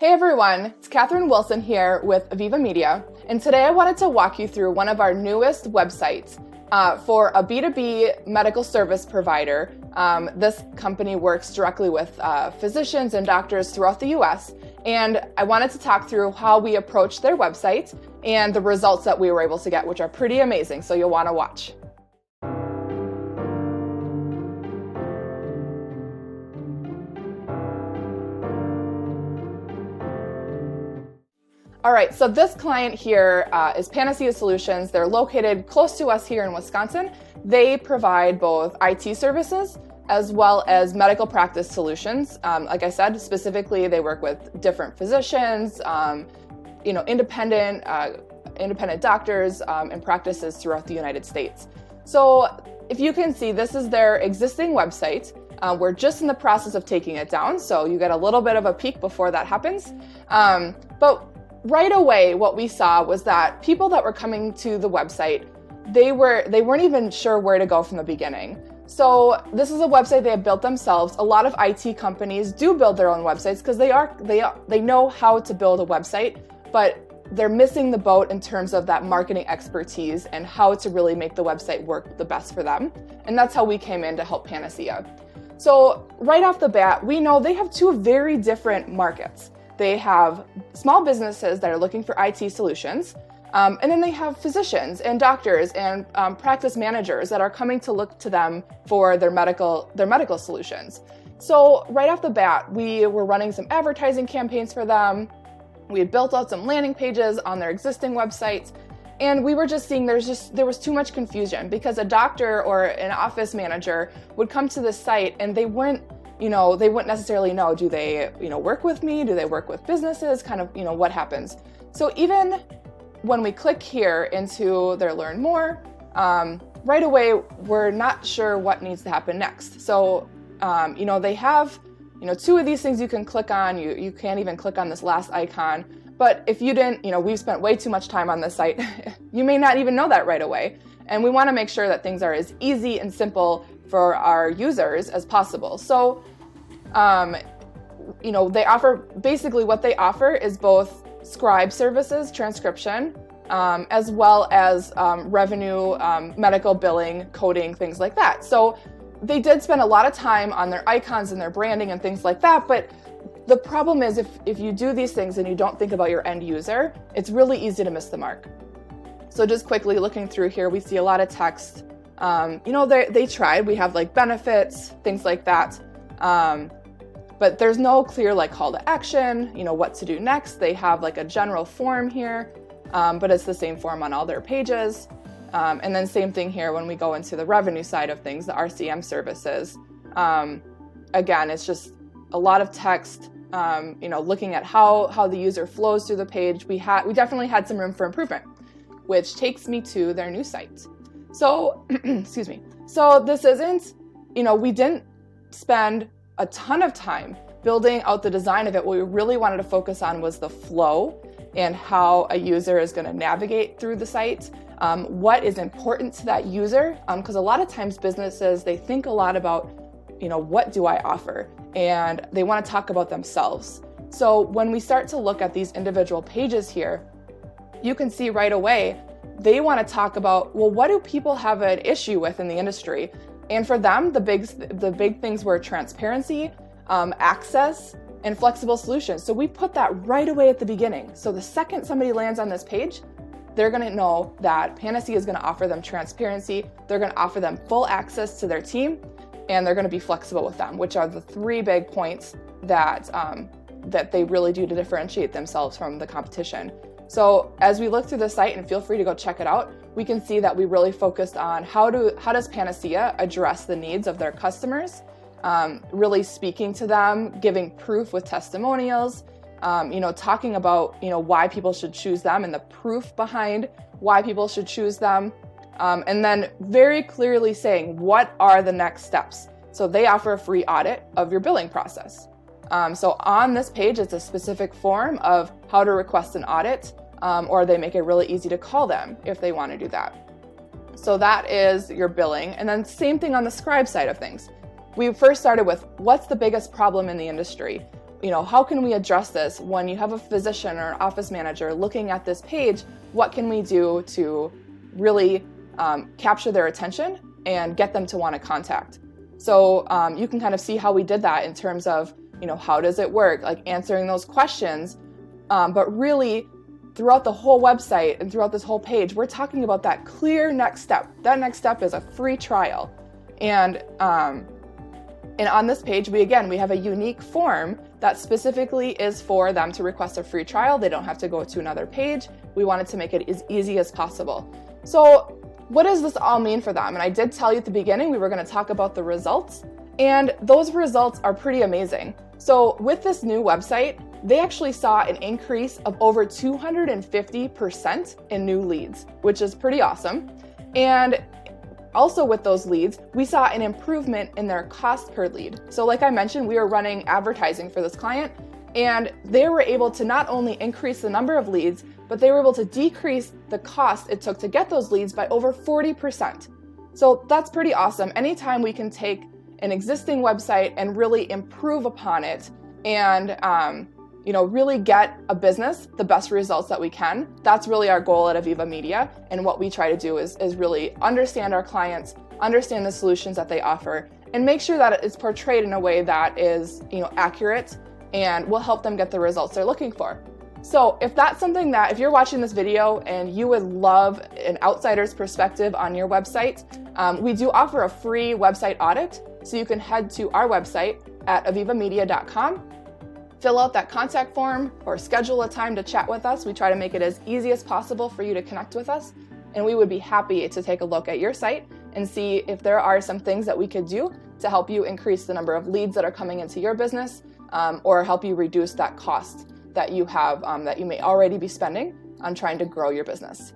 Hey everyone, it's Catherine Wilson here with Aviva Media, and today I wanted to walk you through one of our newest websites for a B2B medical service provider. This company works directly with physicians and doctors throughout the US, and I wanted to talk through how we approached their website and the results that we were able to get, which are pretty amazing, so you'll want to watch. All right, so this client here is Panacea Solutions. They're located close to us here in Wisconsin. They provide both IT services as well as medical practice solutions. Like I said, specifically, they work with different physicians, independent doctors and practices throughout the United States. So if you can see, this is their existing website. We're just in the process of taking it down, so you get a little bit of a peek before that happens. But right away, what we saw was that people that were coming to the website, they weren't even sure where to go from the beginning. So this is a website they have built themselves. A lot of IT companies do build their own websites because they know how to build a website, but they're missing the boat in terms of that marketing expertise and how to really make the website work the best for them. And that's how we came in to help Panacea. So right off the bat, we know they have two very different markets. They have small businesses that are looking for IT solutions, and then they have physicians and doctors and practice managers that are coming to look to them for their medical solutions. So right off the bat, we were running some advertising campaigns for them. We had built out some landing pages on their existing websites, and we were just seeing there was too much confusion because a doctor or an office manager would come to this site and they wouldn't necessarily know, do they, work with me? Do they work with businesses? Kind of, what happens? So even when we click here into their learn more, right away, we're not sure what needs to happen next. So, they have, two of these things you can click on. You can't even click on this last icon. But if you didn't, we've spent way too much time on this site. You may not even know that right away. And we want to make sure that things are as easy and simple for our users as possible. So, they offer, basically what they offer is both scribe services, transcription, as well as revenue, medical billing, coding, things like that. So they did spend a lot of time on their icons and their branding and things like that, but the problem is if you do these things and you don't think about your end user, it's really easy to miss the mark. So just quickly looking through here, we see a lot of text. They tried. We have like benefits, things like that. But there's no clear call to action, what to do next. They have a general form here, but it's the same form on all their pages. And then same thing here when we go into the revenue side of things, the RCM services. Again, it's just a lot of text, looking at how the user flows through the page. We definitely had some room for improvement, which takes me to their new site. So, excuse me. So this isn't, we didn't spend a ton of time building out the design of it. What we really wanted to focus on was the flow and how a user is going to navigate through the site. What is important to that user? Because a lot of times businesses, they think a lot about, what do I offer? And they want to talk about themselves. So when we start to look at these individual pages here, you can see right away, they want to talk about, well, what do people have an issue with in the industry? And for them, the big things were transparency, access, and flexible solutions. So we put that right away at the beginning. So the second somebody lands on this page, they're going to know that Panacea is going to offer them transparency, they're going to offer them full access to their team, and they're going to be flexible with them, which are the three big points that they really do to differentiate themselves from the competition. So as we look through the site, and feel free to go check it out, we can see that we really focused on how does Panacea address the needs of their customers, really speaking to them, giving proof with testimonials, talking about why people should choose them and the proof behind why people should choose them, and then very clearly saying what are the next steps. So they offer a free audit of your billing process. So on this page, it's a specific form of how to request an audit, or they make it really easy to call them if they want to do that. So that is your billing. And then same thing on the scribe side of things. We first started with what's the biggest problem in the industry? how can we address this when you have a physician or an office manager looking at this page? What can we do to really capture their attention and get them to want to contact? So you can kind of see how we did that in terms of, how does it work? Like answering those questions, but really throughout the whole website and throughout this whole page, we're talking about that clear next step. That next step is a free trial. And on this page, we have a unique form that specifically is for them to request a free trial. They don't have to go to another page. We wanted to make it as easy as possible. So what does this all mean for them? And I did tell you at the beginning, we were going to talk about the results, and those results are pretty amazing. So with this new website, they actually saw an increase of over 250% in new leads, which is pretty awesome. And also with those leads, we saw an improvement in their cost per lead. So like I mentioned, we were running advertising for this client, and they were able to not only increase the number of leads, but they were able to decrease the cost it took to get those leads by over 40%. So that's pretty awesome. Anytime we can take an existing website and really improve upon it and really get a business the best results that we can. That's really our goal at Aviva Media. And what we try to do is really understand our clients, understand the solutions that they offer, and make sure that it's portrayed in a way that is accurate and will help them get the results they're looking for. So if that's something that, if you're watching this video and you would love an outsider's perspective on your website, we do offer a free website audit. So you can head to our website at avivamedia.com, fill out that contact form, or schedule a time to chat with us. We try to make it as easy as possible for you to connect with us, and we would be happy to take a look at your site and see if there are some things that we could do to help you increase the number of leads that are coming into your business, or help you reduce that cost that you have, that you may already be spending on trying to grow your business.